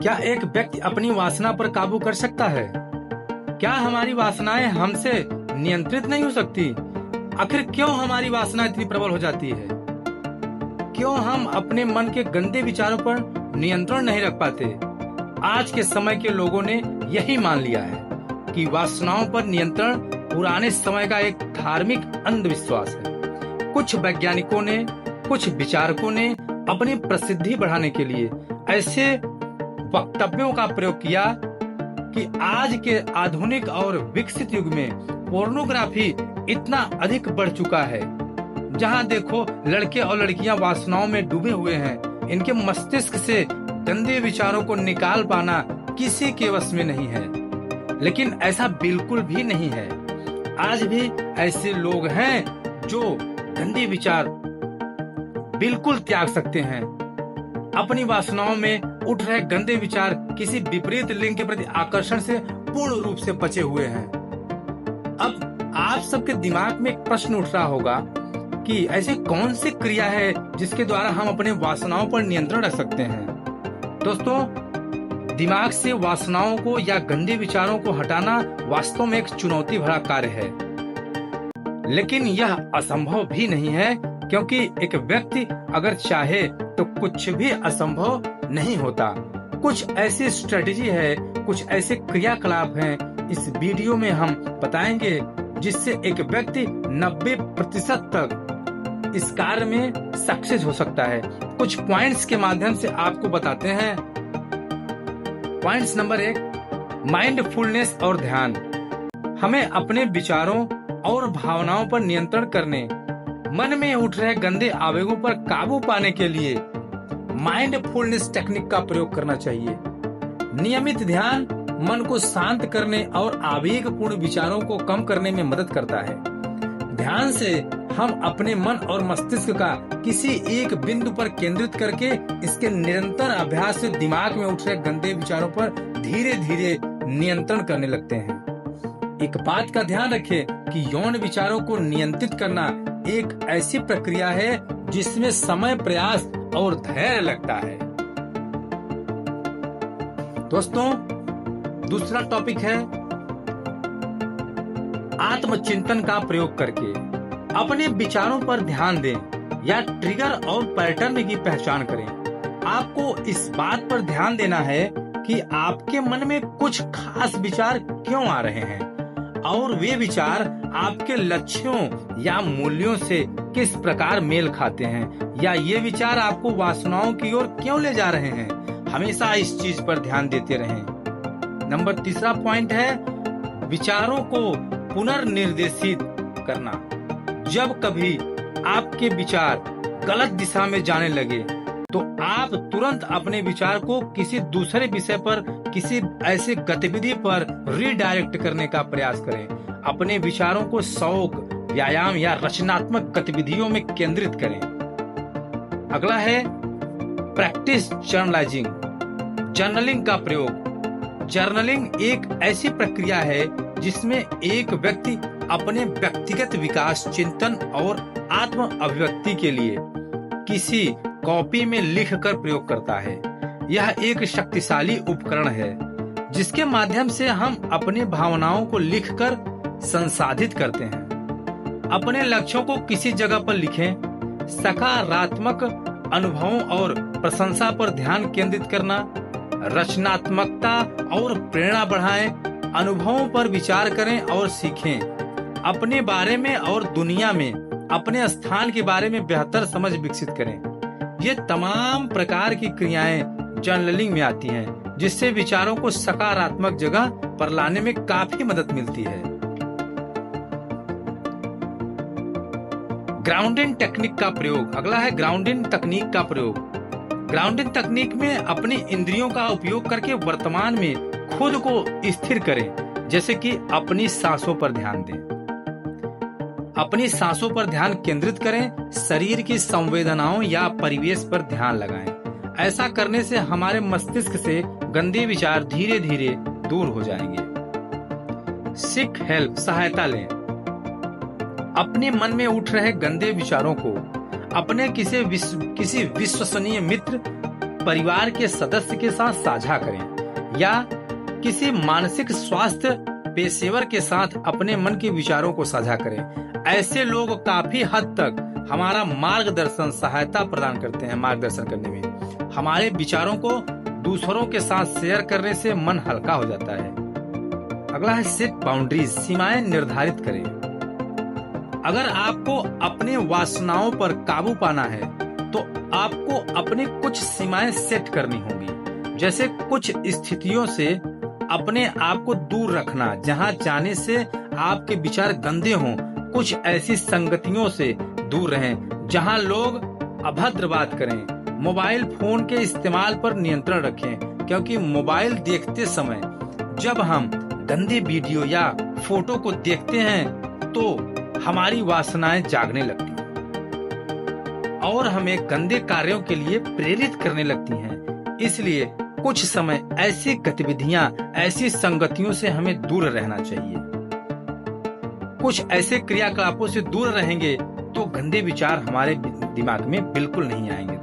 क्या एक व्यक्ति अपनी वासना पर काबू कर सकता है? क्या हमारी वासनाएं हमसे नियंत्रित नहीं हो सकती? आखिर क्यों हमारी वासना इतनी प्रबल हो जाती है? क्यों हम अपने मन के गंदे विचारों पर नियंत्रण नहीं रख पाते? आज के समय के लोगों ने यही मान लिया है कि वासनाओं पर नियंत्रण पुराने समय का एक धार्मिक अंधविश्वास है। कुछ वैज्ञानिकों ने, कुछ विचारकों ने अपनी प्रसिद्धि बढ़ाने के लिए ऐसे वक्तव्यों का प्रयोग किया कि आज के आधुनिक और विकसित युग में पोर्नोग्राफी इतना अधिक बढ़ चुका है। जहां देखो लड़के और लड़कियां वासनाओं में डूबे हुए हैं। इनके मस्तिष्क से गंदे विचारों को निकाल पाना किसी के वश में नहीं है। लेकिन ऐसा बिल्कुल भी नहीं है। आज भी ऐसे लोग हैं जो गंदे विचार बिल्कुल त्याग सकते हैं। अपनी वासनाओं में उठ रहे गंदे विचार किसी विपरीत लिंग के प्रति आकर्षण से पूर्ण रूप से बचे हुए हैं। अब आप सबके दिमाग में एक प्रश्न उठ रहा होगा कि ऐसी कौन सी क्रिया है जिसके द्वारा हम अपने वासनाओं पर नियंत्रण रख सकते हैं। दोस्तों, दिमाग से वासनाओं को या गंदे विचारों को हटाना वास्तव में एक चुनौती भरा कार्य है, लेकिन यह असंभव भी नहीं है, क्योंकि एक व्यक्ति अगर चाहे तो कुछ भी असंभव नहीं होता। कुछ ऐसी स्ट्रेटेजी है, कुछ ऐसे क्रियाकलाप हैं इस वीडियो में हम बताएंगे जिससे एक व्यक्ति 90% तक इस कार्य में सक्सेस हो सकता है। कुछ पॉइंट्स के माध्यम से आपको बताते हैं। पॉइंट्स नंबर 1, माइंडफुलनेस और ध्यान। हमें अपने विचारों और भावनाओं पर नियंत्रण करने, मन में उठ रहे गंदे आवेगों पर काबू पाने के लिए माइंडफुलनेस टेक्निक का प्रयोग करना चाहिए। नियमित ध्यान मन को शांत करने और आवेगपूर्ण विचारों को कम करने में मदद करता है। ध्यान से हम अपने मन और मस्तिष्क का किसी एक बिंदु पर केंद्रित करके इसके निरंतर अभ्यास से दिमाग में उठ रहे गंदे विचारों पर धीरे धीरे नियंत्रण करने लगते हैं। एक बात का ध्यान रखें कि यौन विचारों को नियंत्रित करना एक ऐसी प्रक्रिया है जिसमें समय, प्रयास और धैर्य लगता है। दोस्तों, दूसरा टॉपिक है आत्मचिंतन का प्रयोग करके अपने विचारों पर ध्यान दें या ट्रिगर और पैटर्न की पहचान करें। आपको इस बात पर ध्यान देना है कि आपके मन में कुछ खास विचार क्यों आ रहे हैं और वे विचार आपके लक्ष्यों या मूल्यों से किस प्रकार मेल खाते हैं, या ये विचार आपको वासनाओं की ओर क्यों ले जा रहे हैं। हमेशा इस चीज पर ध्यान देते रहें। नंबर 3 पॉइंट है विचारों को पुनर्निर्देशित करना। जब कभी आपके विचार गलत दिशा में जाने लगे तो आप तुरंत अपने विचार को किसी दूसरे विषय पर, किसी ऐसे गतिविधि पर रीडायरेक्ट करने का प्रयास करें। अपने विचारों को शौक, व्यायाम या रचनात्मक गतिविधियों में केंद्रित करें। अगला है प्रैक्टिस जर्नलाइजिंग, जर्नलिंग का प्रयोग। जर्नलिंग एक ऐसी प्रक्रिया है जिसमें एक व्यक्ति अपने व्यक्तिगत विकास, चिंतन और आत्म अभिव्यक्ति के लिए किसी कॉपी में लिखकर प्रयोग करता है। यह एक शक्तिशाली उपकरण है जिसके माध्यम से हम अपनी भावनाओं को लिखकर संसाधित करते हैं। अपने लक्ष्यों को किसी जगह पर लिखें। सकारात्मक अनुभवों और प्रशंसा पर ध्यान केंद्रित करना, रचनात्मकता और प्रेरणा बढ़ाएं। अनुभवों पर विचार करें और सीखें। अपने बारे में और दुनिया में अपने स्थान के बारे में बेहतर समझ विकसित करें। ये तमाम प्रकार की क्रियाएं जर्नलिंग में आती हैं, जिससे विचारों को सकारात्मक जगह पर लाने में काफी मदद मिलती है। ग्राउंडिंग टेक्निक का प्रयोग। अगला है ग्राउंडिंग तकनीक का प्रयोग। ग्राउंडिंग तकनीक में अपनी इंद्रियों का उपयोग करके वर्तमान में खुद को स्थिर करें, जैसे कि अपनी सांसों पर ध्यान दें। अपनी सांसों पर ध्यान केंद्रित करें, शरीर की संवेदनाओं या परिवेश पर ध्यान लगाएं। ऐसा करने से हमारे मस्तिष्क से गंदे विचार धीरे धीरे दूर हो जाएंगे। सीक हेल्प, सहायता लें। अपने मन में उठ रहे गंदे विचारों को अपने किसी विश्वसनीय मित्र परिवार के सदस्य के साथ साझा करें या किसी मानसिक स्वास्थ्य पेशेवर के साथ अपने मन के विचारों को साझा करें। ऐसे लोग काफी हद तक हमारा मार्गदर्शन सहायता प्रदान करते हैं। मार्गदर्शन करने में हमारे विचारों को दूसरों के साथ शेयर करने से मन हल्का हो जाता है। अगला है सेट बाउंड्रीज, सीमाएं निर्धारित करें। अगर आपको अपने वासनाओं पर काबू पाना है तो आपको अपनी कुछ सीमाएं सेट करनी होंगी। जैसे कुछ स्थितियों से अपने आप को दूर रखना जहां जाने से आपके विचार गंदे हों। कुछ ऐसी संगतियों से दूर रहें जहां लोग अभद्र बात करें। मोबाइल फोन के इस्तेमाल पर नियंत्रण रखें, क्योंकि मोबाइल देखते समय जब हम गंदे वीडियो या फोटो को देखते हैं तो हमारी वासनाएं जागने लगती हैं और हमें गंदे कार्यों के लिए प्रेरित करने लगती हैं। इसलिए कुछ समय ऐसी गतिविधियां, ऐसी संगतियों से हमें दूर रहना चाहिए। कुछ ऐसे क्रियाकलापों से दूर रहेंगे तो गंदे विचार हमारे दिमाग में बिल्कुल नहीं आएंगे।